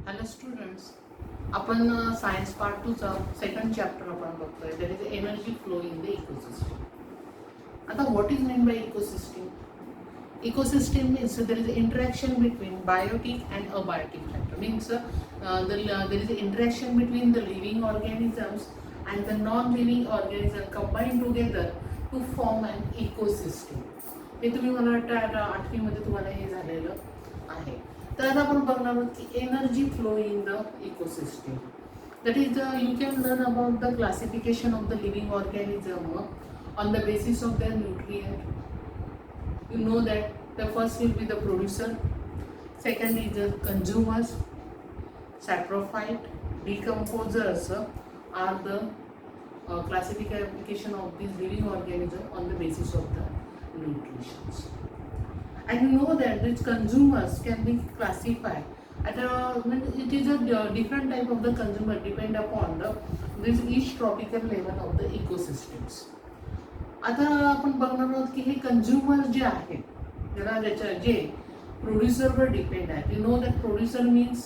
Hello students, आपण science part 2 चा second chapter आपण बघतोय. That is energy flow in the ecosystem. आता what is mean by ecosystem? Ecosystem means there is interaction between biotic and abiotic factor. Means there is interaction between the living organisms and the non-living organism combined together to form an ecosystem. हे तुम्ही मला वाटतं 8वी मध्ये तुम्हाला हे झालेलं आहे. तर आता आपण बघणार आहोत की energy flow in the ecosystem. That is you can learn about the classification of the living organism on the basis of their nutrient. You know that the first will be the producer, second is the consumers, saprophyte, decomposers are the classification of these living organisms on the basis of the nutrition. And you know that these consumers can be classified at it is a different type of the consumer depend upon this each tropical level of the ecosystems. आता आपण बघणार आहोत की हे consumer जे आहेत ज्याला जे प्रोड्युसरवर डिपेंड आहे. You know that producer means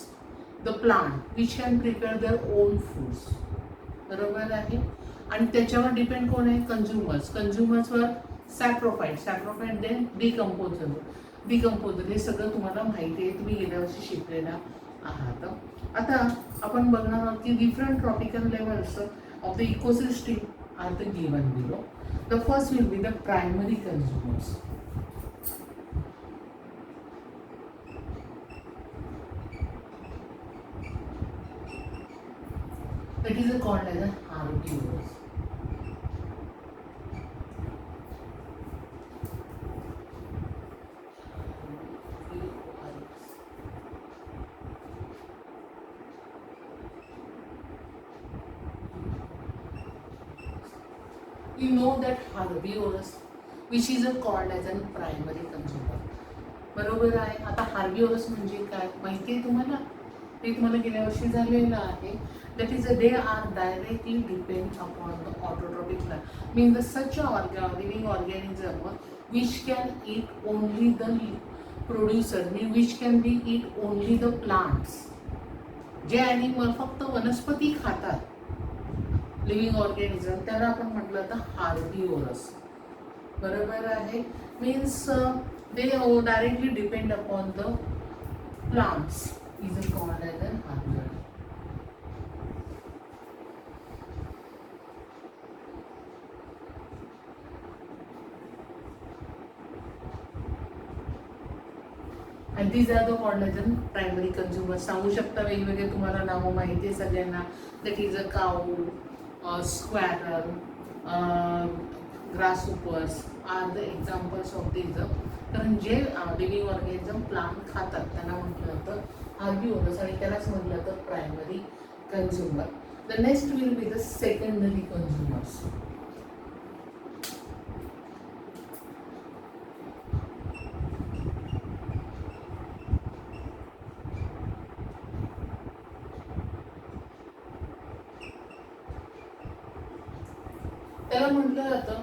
the plant which can prepare their own foods. बरोबर आहे. आणि त्याच्यावर डिपेंड कोण आहे? कंझ्युमर्स. कंझ्युमर्सवर सॅप्रोफाइट देन डिकम्पोजर हे सगळं तुम्हाला माहिती आहे, तुम्ही गेल्या वर्षी शिकलेला आहात. आता आपण बघणार आहोत की different tropical levels of the ecosystem are the given below. The first will be the primary consumers. That is called as a herbivores. You know that herbivores which is called as a primary consumer. बरोबर आहे. आता herbivores म्हणजे काय माहिती आहे तुम्हाला? ते तुम्हाला गेल्या वर्षी झालेलं आहे. That is they are directly depend upon the autotrophic life. Means such a living organism which can eat only the producer, means which can be eat only the plants. जे ॲनिमल फक्त वनस्पती खातात लिव्हिंग ऑर्गॅनिझम त्याला आपण म्हटलं तर herbivorous. बरोबर आहे. Means they directly depend upon the plants is called as a herbivore. आणि these are the called as primary consumer. सांगू शकता वेगवेगळे तुम्हाला नावं माहिती आहे सगळ्यांना. That is a cow, squirrel, grasshoppers are the examples of these. कारण जे लिव्हिंग ऑर्गॅनिझम प्लांट खातात त्यांना म्हटलं जातं हार्बिवोरस आणि त्यालाच म्हटलं जातं primary consumer. The next will be the secondary consumers. त्याला म्हटलं जातं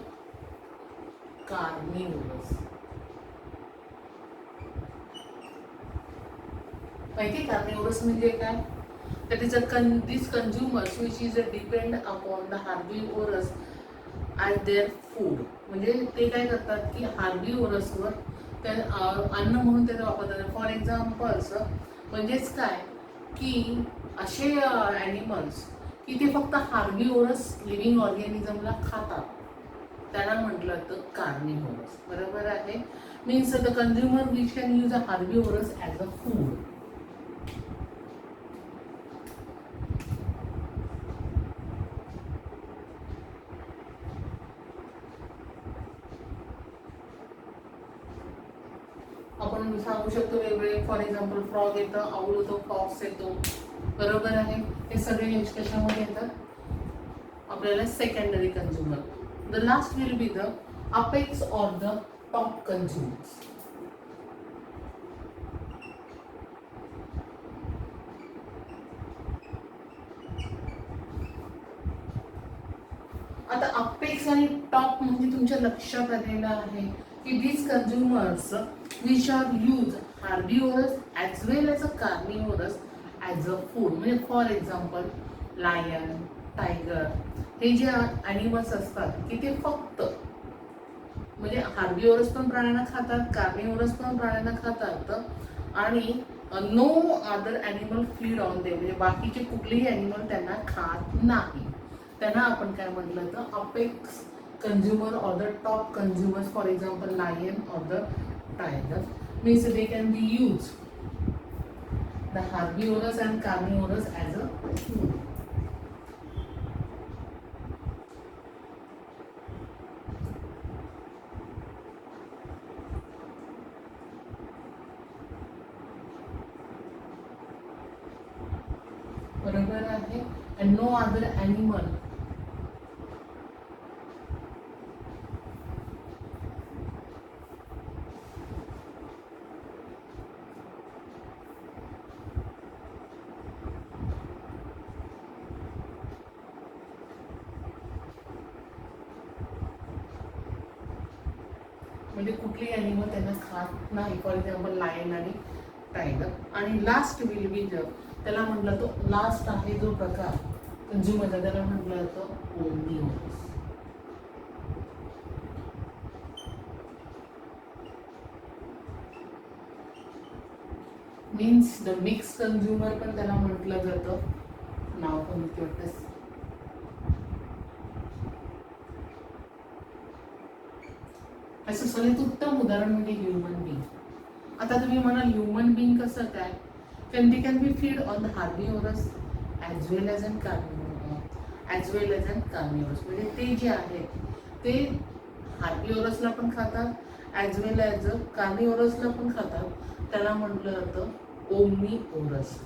कार्निवोरस. माहिती कार्निवोरस म्हणजे काय? That is this consumers which is depend upon the herbivorous as their food. म्हणजे ते काय करतात की हार्बिवोरसवर त्या अन्न म्हणून त्याचा वापर करतात. फॉर एक्झाम्पल्स म्हणजेच काय की असे ॲनिमल्स की ते फक्त हार्बिवोरस लिव्हिंग ऑर्गॅनिझमला खातात त्याला म्हटलं तर कार्निवोरस. बरोबर आहे. Means the consumer which can use a herbivorous as a food. आपण सांगू शकतो वेगवेगळे. फॉर एक्झाम्पल फ्रॉग येतं, आऊल होतो, फॉक्स येतो. बरोबर आहे. हे सगळे कशामध्ये येतात? आपल्याला secondary consumer. The last will be the apex or the top consumers. आता अपेक्स आणि टॉप म्हणजे तुमच्या लक्षात आलेलं आहे की these consumers which are used herbivorous as well as a carnivorous as a food. म्हणजे फॉर एक्झाम्पल लायन, टायगर हे जे ॲनिमल्स असतात की ते फक्त म्हणजे हार्बिओरस पण प्राण्यांना खातात, कार्निओरस पण प्राण्यांना खातात आणि no other animal feed on they, म्हणजे बाकीचे कुठलेही ॲनिमल त्यांना खात नाही. त्यांना आपण काय म्हटलं तर apex consumer or the top consumers, for example lion or the tiger means they can be use the herbivorous and carnivorous as a food. बरोबर आहे. अँड नो अदर ॲनिमल म्हणजे कुठली ॲनिमल त्यांना खात नाही, फॉर एक्झाम्पल लायन आणि tiger. आणि last will बी त्याला म्हटलं तो लास्ट आहे जो प्रकार कंझ्युमरचा, त्याला म्हटलं जातं ओमनिव्हरस. मीन्स द मिक्स कंझ्युमर पण त्याला म्हटलं जातं. नाव पण वाटतं. असं सगळ्यात उत्तम उदाहरण म्हणजे ह्युमन बिंग. आता तुम्ही म्हणाल ह्युमन बिंग कसं काय, can be feed on the herbivorous as well as an carnivorous. म्हणजे ते जे आहेत ते हार्बिओरसला पण खातात ॲज वेल ॲज अ कार्निओरसला पण खातात. त्याला म्हटलं जातं ओमनिओरस.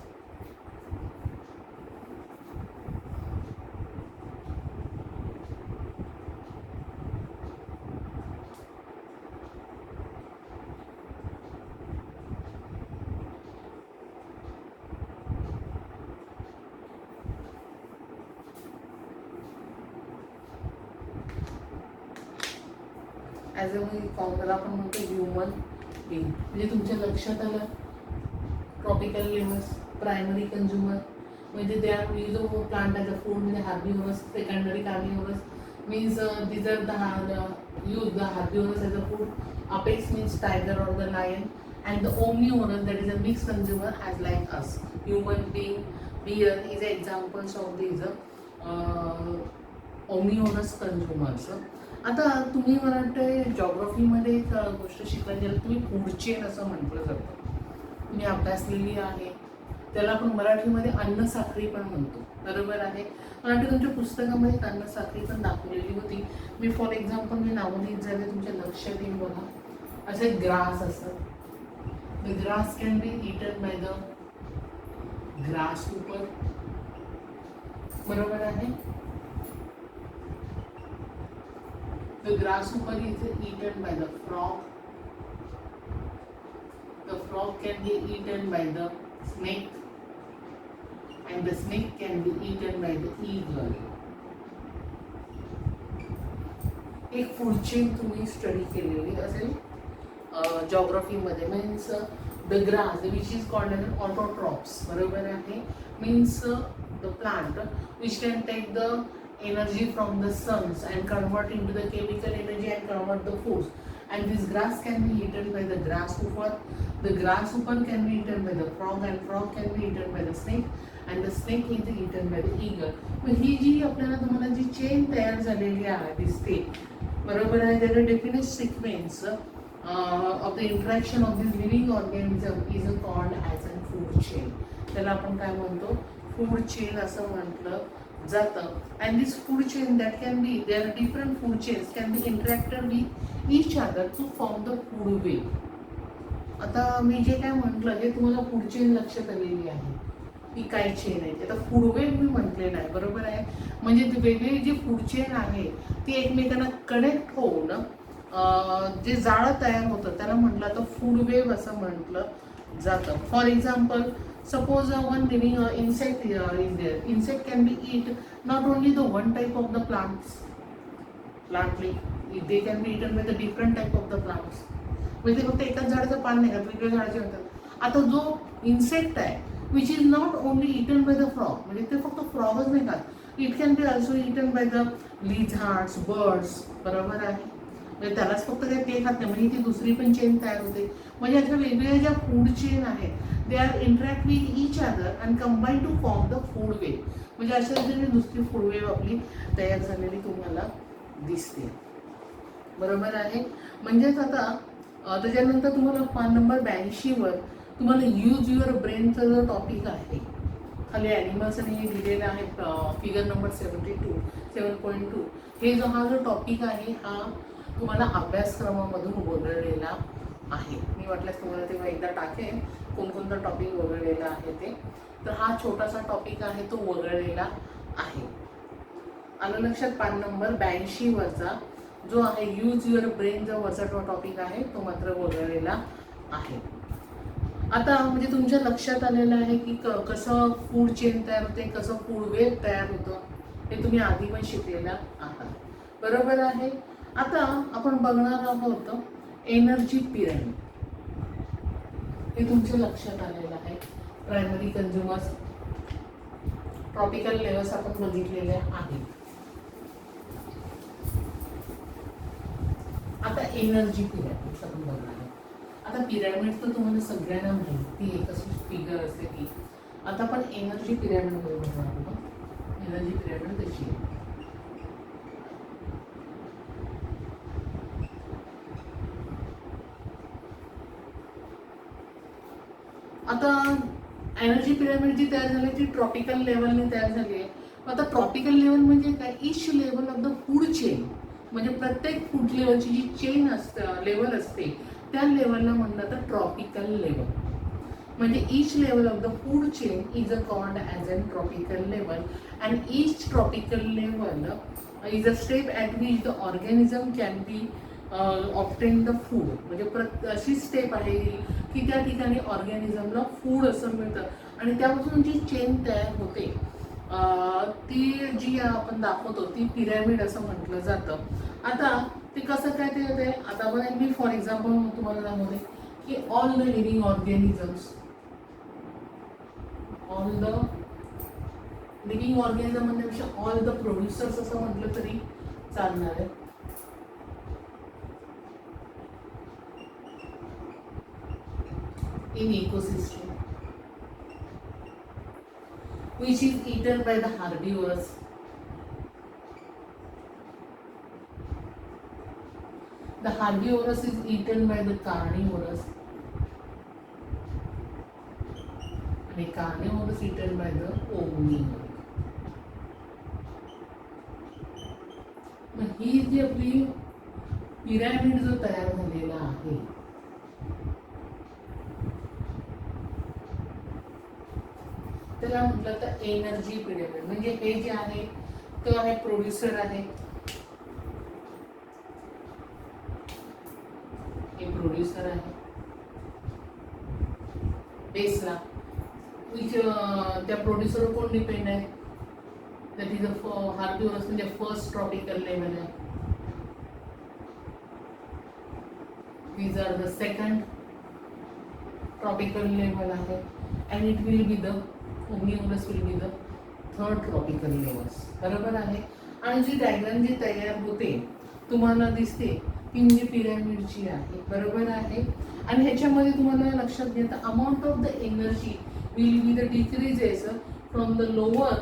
ॲज अ त्याला आपण म्हणतो ह्युमन बिंग. म्हणजे तुमच्या लक्षात आलं ट्रॉपिकल लेव्हल्स, प्रायमरी कंझ्युमर म्हणजे they are use of plant as a food, म्हणजे herbivorous, secondary carnivorous means these are the use the herbivores as a food. Apex means tiger or the lion, and the omnivorous, that is a mixed consumer as like us. Human being, deer is examples of these omnivorous consumers. आता तुम्ही मला वाटतं जॉग्रफीमध्ये एक गोष्ट शिकायला ज्याला तुम्ही food chain असं म्हटलं जातं, तुम्ही अभ्यासलेली आहे. त्याला आपण मराठीमध्ये अन्न साखळी पण म्हणतो. बरोबर आहे. मला वाटतं तुमच्या पुस्तकामध्ये अन्न साखळी पण दाखवलेली होती. मी फॉर एक्झाम्पल मी नावं लिहित झाले तुमच्या लक्षात येईल बघा. असे ग्रास असतात. The grass can be eaten by the grass Hooper. बरोबर आहे. The grasshopper is eaten by the frog. The frog can be eaten by the snake, and the snake can be eaten by the eagle. एक food chain तुम्ही study केलेली असेल जॉग्रफीमध्ये. Means the grass which is called as autotrophs. बरोबर आहे. Means the plant which can take the energy from the suns and convert into the chemical energy and convert the foods, and this grass can be eaten by the grasshopper. The grasshopper can be eaten by the frog, and frog can be eaten by the snake, and the snake is eaten by the eagle. मग ही जी आपल्याला तुम्हाला जी chain तयार झालेली आहे दिसते, बरोबर आहे, त्याचा definite sequence of the interaction of this living organism is called as a food chain. त्याला आपण काय म्हणतो, फूड चेन असं म्हटलं जातं. And this food chain that can be, there are different food chains can be interacted with each other to form the food web. आता मी जे काय म्हटलं हे तुम्हाला फूड चेन लक्षात आलेली आहे की काय चेन आहे. आता फूड वेब मी म्हटलेलं आहे. बरोबर आहे. म्हणजे वेगवेगळी जी फूड चेन आहे ती एकमेकांना कनेक्ट होऊन जे जाळं तयार होतं त्याला म्हटलं तर फूड वेब असं म्हटलं जातं. For example, suppose one living insect is there. Insect can be eat not only the one type of the plants, plant leaf, they can be eaten with the different type of the plants. म्हणजे फक्त एकाच झाडाचं पान नाही खात, वेगवेगळ्या झाडाचे होतात. आता जो इन्सेक्ट आहे which is not only eaten by the frog, म्हणजे ते फक्त फ्रॉगच नाही खात, it can be also eaten by the lizards, birds, बरोबर आहे. म्हणजे त्यालाच फक्त काही ते खात नाही, म्हणजे ती दुसरी पण चेन तयार होते. म्हणजे अशा वेगवेगळ्या ज्या फूड चेन आहेत they are interact with each other and combine to form the food web. म्हणजे अशा तऱ्हेने दुसरी फूड वेव आपली तयार झालेली तुम्हाला दिसते, बरोबर आहे. म्हणजेच आता त्याच्यानंतर तुम्हाला पान नंबर 82 वर तुम्हाला यूज युअर ब्रेनचा जो टॉपिक आहे, खाली ॲनिमल्स आणि हे दिलेलं आहे फिगर नंबर 7.2 हे हा जो टॉपिक आहे हा तुम्हाला अभ्यासक्रमामधून वगळलेला आहे. मी वाटल्यास तुम्हाला तेव्हा एकदा टाकेन कोणकोणता टॉपिक वगळलेला आहे ते. तर हा छोटासा टॉपिक आहे तो वगळलेला आहे. आलं लक्षात. पान नंबर 82 वरचा जो आहे यूज युअर ब्रेन जो वरचा टॉपिक आहे तो मात्र वगळलेला आहे. आता म्हणजे तुमच्या लक्षात आलेलं आहे की कसं फूड चेन तयार होते, कसं फूड वेव तयार होतं, हे तुम्ही आधी पण शिकलेला आहात, बरोबर आहे. आता आपण बघणार आहोत एनर्जी पिरामिड. हे तुमच्या लक्षात आलेलं आहे. प्रायमरी कंझ्युमर्स, ट्रॉपिकल लेवल्स आपण बघितलेले आहेत. आता एनर्जी पिरामिड आपण बघणार आहे. आता पिरामिड तर तुम्हाला सगळ्यांना माहिती आहे कशी फिगर असते ती. आता आपण एनर्जी पिरामिड मध्ये बघणार आहोत. एनर्जी पिरामिड कशी आहे. आता एनर्जी पिरामिड जी तयार झाली ती ट्रॉपिकल लेवलने तयार झाली आहे. आता ट्रॉपिकल लेवल म्हणजे काय, each level of the food chain, म्हणजे प्रत्येक फूड लेवलची जी चेन असते, लेवल असते, त्या लेवलला म्हणलं तर ट्रॉपिकल लेवल. म्हणजे each level of the food chain is a called as an tropical level and each tropical level is a step at which the organism can be obtain the food. म्हणजे अशी step आहे की त्या ठिकाणी ऑर्गॅनिझमला food असं मिळतं आणि त्यापासून जी चेन तयार होते ती जी आपण दाखवतो ती पिरॅमिड असं म्हटलं जातं. आता ते कसं काय ते होते, आता बघा मी फॉर एक्झाम्पल तुम्हाला दाखवते की all the living organisms, all the living organism म्हणण्यापेक्षा ऑल द प्रोड्युसर्स असं म्हटलं तरी चालणार आहे. in ecosystem which is eaten by the herbivores. The herbivorous is eaten by the carnivorous and the carnivorous eaten by the omnivorous. मग ही जी आपली pyramid जो तयार झालेला आहे त्याला म्हटलं तर एनर्जी पिरॅमिड. म्हणजे हे जे आहे तो आहे प्रोड्युसर आहे, हे प्रोड्युसर आहे बेसला. त्या प्रोड्युसरवर कोण डिपेंड आहे, दॅट इज अ हार्बिवरस म्हणजे फर्स्ट ट्रॉपिकल लेवल आहे. these are the second tropical level आहे and it will be the omnivorous will be the third tropical levels, बरोबर आहे. आणि जी डायग्राम जी तयार होते तुम्हाला दिसते ती म्हणजे पिरॅमिडची आहे, बरोबर आहे. आणि ह्याच्यामध्ये तुम्हाला लक्षात घ्या तर amount of the energy will be the decreases from the lower,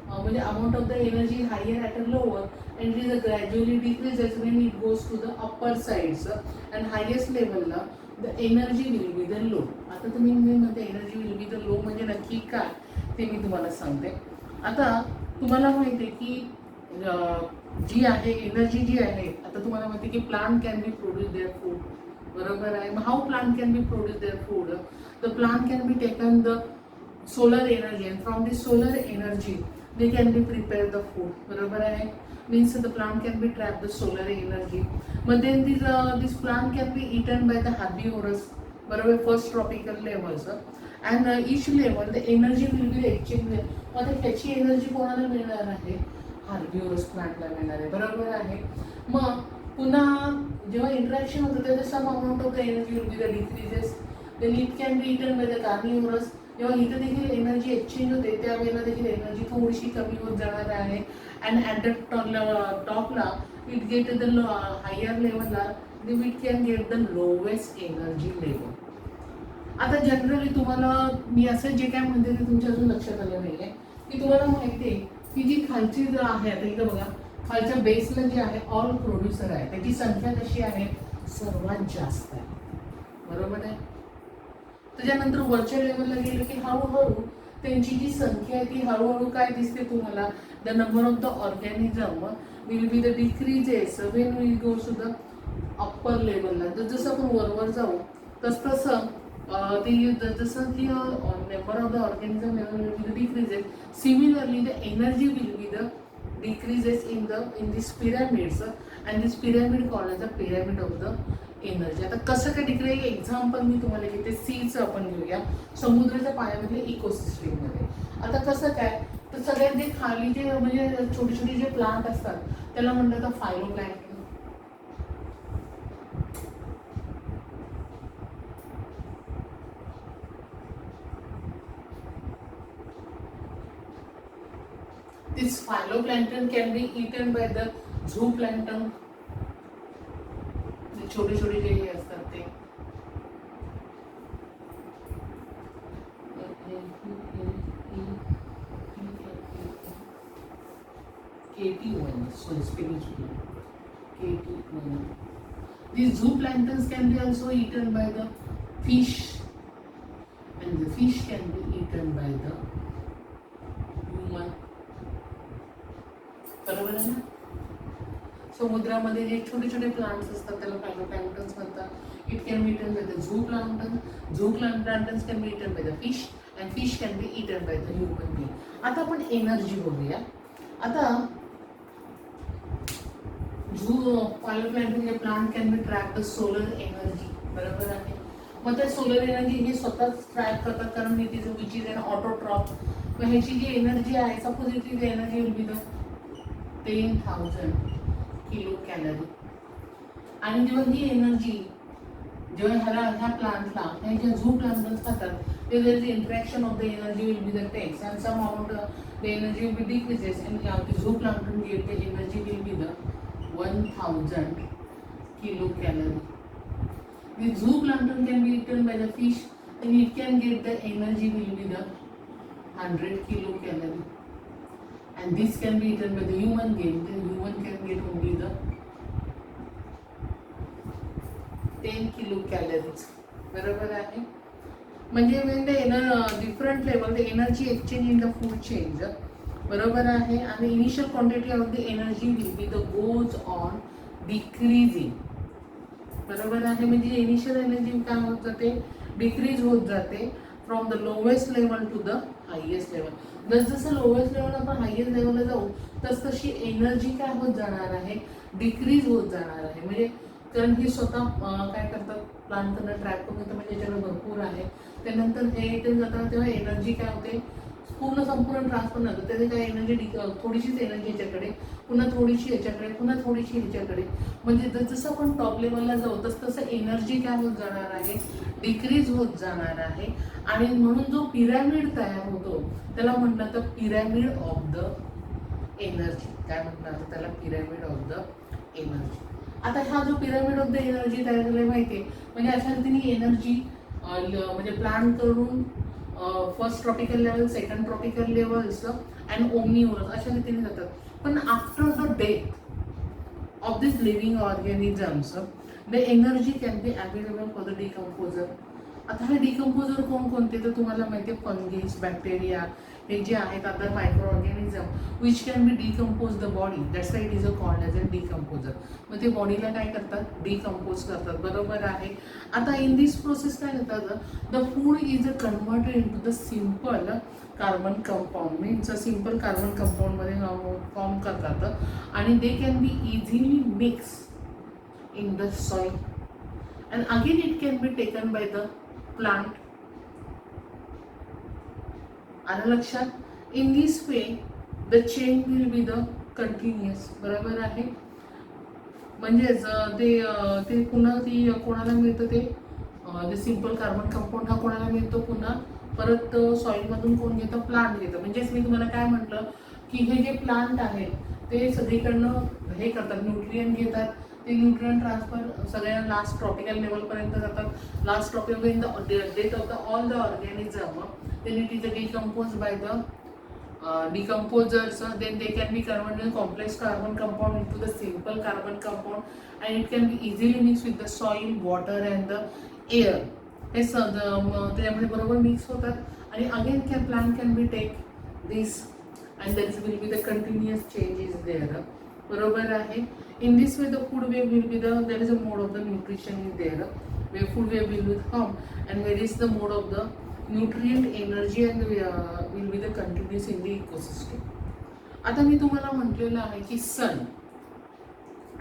म्हणजे amount of the energy higher at a lower and it is gradually decreases when it goes to the upper sides and highest level ला the energy will be the low. आता तुम्ही म्हणते energy will be the low म्हणजे नक्की काय ते मी तुम्हाला सांगते. आता तुम्हाला माहिती आहे की जी आहे एनर्जी जी आहे, आता तुम्हाला माहिती आहे की plant can be produce their food, बरोबर आहे. मग how plant can be produce their food, the plant can be taken the solar energy and from the solar energy they can be prepare the food, बरोबर आहे. means the plant can be trap the solar energy but then this plant can be eaten by the herbivorous, बरोबर, first tropical levels and each level the energy will be exchange. आता ह्याची energy कोणाला मिळणार आहे, हार्बिवरस प्लांटला मिळणार आहे, बरोबर आहे. मग पुन्हा जेव्हा इंटरॅक्शन होतं तेव्हा some amount of the energy will be the decreases then it can be eaten by the carnivorous जेव्हा इथे देखील एनर्जी एक्सचेंज होते त्यावेळेला देखील एनर्जी थोडीशी कमी होत जाणार आहे. अँड ॲट द टॉपला इट गेट द हायर लेवलला it can get the lowest energy level. आता जनरली तुम्हाला मी असं जे काय म्हणते ते तुमच्या अजून लक्षात आलं नाही आहे की तुम्हाला माहिती आहे की जी खालची जर आहे आता इथं बघा खालच्या बेसला जे आहे ऑल प्रोड्युसर आहे त्याची संख्या कशी आहे सर्वात जास्त आहे. बरोबर आहे. त्याच्यानंतर वरच्या लेवलला गेलं की हळूहळू त्यांची जी संख्या आहे ती हळूहळू काय दिसते तुम्हाला the number of the organism will be the decreases when we go to the upper लेवलला. जसं आपण वरवर जाऊ तसं जसं की number of the organism level will be the decreases. Similarly the energy will be the decreases in these pyramids and this pyramid called as a pyramid of the energy. आता कसं काय डिक्रीज एक्झाम्पल मी तुम्हाला घेते सीचं आपण घेऊया समुद्राच्या पाण्यामधले ecosystem मध्ये. आता कसं काय तर सगळ्यात जे खाली जे म्हणजे छोटे छोटे जे प्लांट असतात त्याला म्हणतात फायलोप्लॅन्क्टन. This phytoplankton can be eaten by the zooplankton. छोटे छोटे जे हे असतात ते KT1, so spiritually KT1. These zooplanktons can be also eaten by the fish, and the fish can be eaten by the human. बरोबर आहे ना. समुद्रामध्ये जे छोटे छोटे प्लांट्स असतात त्याला फायटोप्लॅन्क्टन्स म्हणतात. It can be eaten by the zooplankton. Zooplanktons can be eaten by the fish and fish can be eaten by the human being. आता आपण एनर्जी बघूया. आता phytoplankton plant can be track the solar energy. बरोबर आहे. मग त्या solar energy हे स्वतःच ट्रॅक करतात कारण it is which is an autotroph. मग ह्याची जी एनर्जी आहे suppose it is energy will be the 10,000 kilo calorie. आणि जेव्हा ही एनर्जी जेव्हा ह्या प्लांटला ह्या ज्या झू प्लांट खातात ते जर interaction of the energy will be the takes and some amount the energy will be decreases and zooplankton get the energy will be the 1,000 kilo calorie. The zooplankton can be eaten by the fish and it can get the energy will be the 100 kilocalorie. And this can be eaten by the human being. The human can get only the 10 kilocalories. बरोबर आहे. म्हणजे when the different level the energy exchange in the food change. बरोबर आहे. आणि initial quantity of the energy will be the goes on decreasing. बरोबर आहे. म्हणजे initial energy काय होत जाते डिक्रीज होत जाते from the lowest level to the highest level. जसं लोवेस्ट लेवल आपण हायेस्ट लेवलला जाऊ तशी एनर्जी काय होत जाणार आहे डिक्रीज होत जाणार आहे. म्हणजे कारण ही स्वतः काय करतात प्लांट त्यांना ट्रॅक करून येतं म्हणजे याच्याकडे भरपूर आहे. त्यानंतर हे इथे जाताना तेव्हा एनर्जी काय होते पूर्ण संपूर्ण ट्रान्सफर नव्हतं त्याचे काय एनर्जी थोडीशीच एनर्जी याच्याकडे पुन्हा थोडीशी याच्याकडे पुन्हा थोडीशी ह्याच्याकडे. म्हणजे जसं आपण टॉप लेवलला जाऊ तसं एनर्जी काय होत जाणार आहे डिक्रीज होत जाणार आहे. आणि म्हणून जो पिरॅमिड तयार होतो त्याला म्हटलं तर पिरॅमिड ऑफ द एनर्जी. काय म्हटलं तर त्याला पिरॅमिड ऑफ द एनर्जी. आता हा जो पिरॅमिड ऑफ द एनर्जी तयार झाला माहिती आहे म्हणजे अशा रीतीने एनर्जी म्हणजे प्लान करून first tropical level second tropical levels and omnivorous अशा रीतीने जातात. पण after the death of this living organisms the energy can be available for the decomposer. आता हे डिकम्पोजर कोणकोणते तर तुम्हाला माहिती आहे फंगीज बॅक्टेरिया हे जे आहेत other micro organism which can be decompose the body. That's why it is a called as a decomposer. मग ते बॉडीला काय करतात डिकम्पोज करतात. बरोबर आहे. आता इन दिस प्रोसेस काय होतात the food is a converted into the simple carbon compound means simple carbon कंपाऊंडमध्ये फॉर्म करतात आणि they can be easily mix in the soil and again it can be taken by the plant. आलं लक्षात. In this way the chain will be the continuous. बरोबर आहे. म्हणजेच ते पुन्हा ती कोणाला मिळतं ते सिम्पल कार्बन कंपाऊंड हा कोणाला मिळतो पुन्हा परत सॉईलमधून कोण घेतं, प्लांट घेतं. म्हणजेच मी तुम्हाला काय म्हटलं की हे जे प्लांट आहेत ते सगळीकडनं हे करतात, न्यूट्रिएंट घेतात, ते न्यूट्रिएंट ट्रान्सफर सगळ्यांना लास्ट ट्रॉपिकल लेवलपर्यंत जातात. Last tropical in the death of the all the organism, then it is decompose by the decomposers, then they can be converted in complex carbon compound into the simple carbon compound, and it can be easily mixed with the soil, water and the air. हे त्याच्यामध्ये बरोबर mix होतात आणि again plant can be take this and there will be the continuous changes there. बरोबर आहे. In this way the food web will be the there is a mode of the nutrition is there, way food web will be come and where is the mode of the nutrient energy and will be the continuous in the ecosystem. आता मी तुम्हाला म्हटलेलं आहे की sun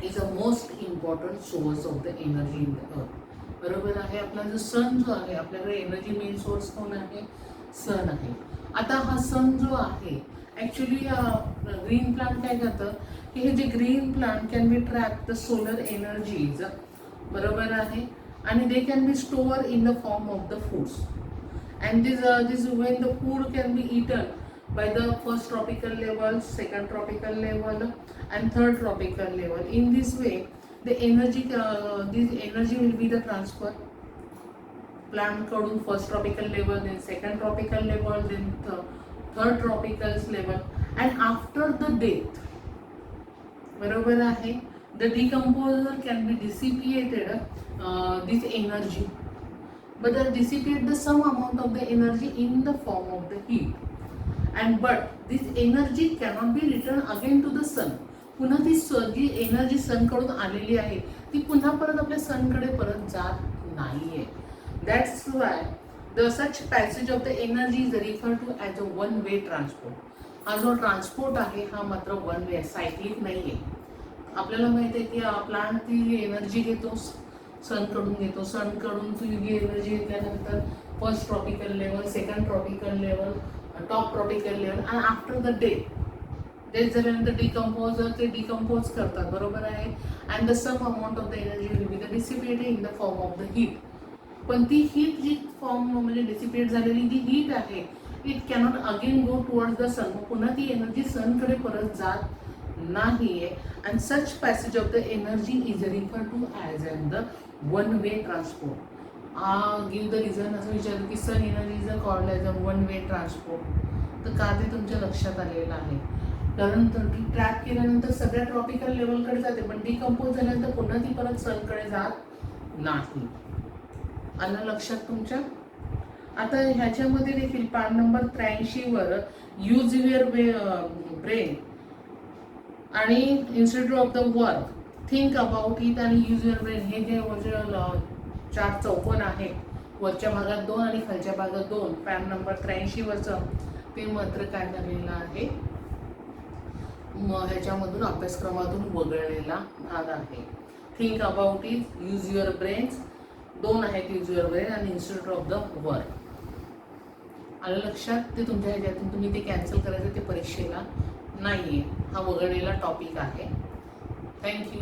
is a most important source of the energy in the earth. बरोबर आहे. आपला जो सन जो आहे, आपल्याकडे एनर्जी मेन सोर्स कोण आहे, सन आहे. आता हा सन जो आहे ॲक्च्युली ग्रीन प्लांट काय करतं की हे जे green plant can B trap the solar energies. बरोबर आहे. आणि they can B store in the form of the foods. And this when the food can be eaten by the first tropical level, second tropical level and third tropical level. In this way the energy this energy will be the transfer plant कडून first tropical level, then second tropical level, then third tropical level, and after the death, बरोबर आहे, the decomposer can be dissipated this energy, but they dissipate the some amount of the energy in the form of the heat, and but this energy cannot be returned again to the sun. पुन्हा ती जी energy सन कडून आलेली आहे ती पुन्हा परत आपल्या सन कडे परत जात नाहीये. That's why the such passage of the energy is refer to as a one way transport. हा जो ट्रान्सपोर्ट आहे हा मात्र वन वे, सायक्लिक नाहीये. आपल्याला माहिती आहे की प्लांट ती एनर्जी घेतो, सनकडून घेतो, सनकडून ती एनर्जी घेतल्यानंतर first tropical level, second tropical level, top tropical level, आणि आफ्टर द डेथ झाल्यानंतर डिकम्पोजर ते डिकम्पोज करतात. बरोबर आहे. And the some amount of the energy will be the dissipated in the form of the heat. पण ती heat जी form म्हणजे डिसिपेट झालेली जी हीट आहे it cannot again go towards the sun. पुन्हा ती एनर्जी सनकडे परत जात नाहीये. And such passage of the energy is refer to as and the one way transport. Give the reason असं विचारलं की sun energy is called as a one way transport. तर का ते तुमच्या लक्षात आलेलं आहे, कारण ट्रॅप केल्यानंतर सगळ्या ट्रॉपिकल लेवलकडे जाते, पण डिकम्पोज झाल्यानंतर पुन्हा ती परत सनकडे जात नाही. आलं लक्षात तुमच्या. आता ह्याच्यामध्ये देखील पान number 83 were use your brain आणि institute of the work, think about it आणि यूज युअर ब्रेन, हे जे चार चौकोन आहेत, वरच्या भागात 2 आणि खालच्या भागात 2, पॅन नंबर 83 वरचं ते मात्र काय झालेलं आहे, ह्याच्यामधून अभ्यासक्रमातून वगळलेला भाग आहे. Think about it, use your brains, 2 आहेत यूज युअर ब्रेन आणि इन्स्टिट्यूट ऑफ द वर्क. आलं लक्षात. ते तुमच्या ह्याच्यातून तुम्ही ते कॅन्सल करायचं, ते परीक्षेला नाहीये, हा वगळलेला टॉपिक आहे. थँक्यू.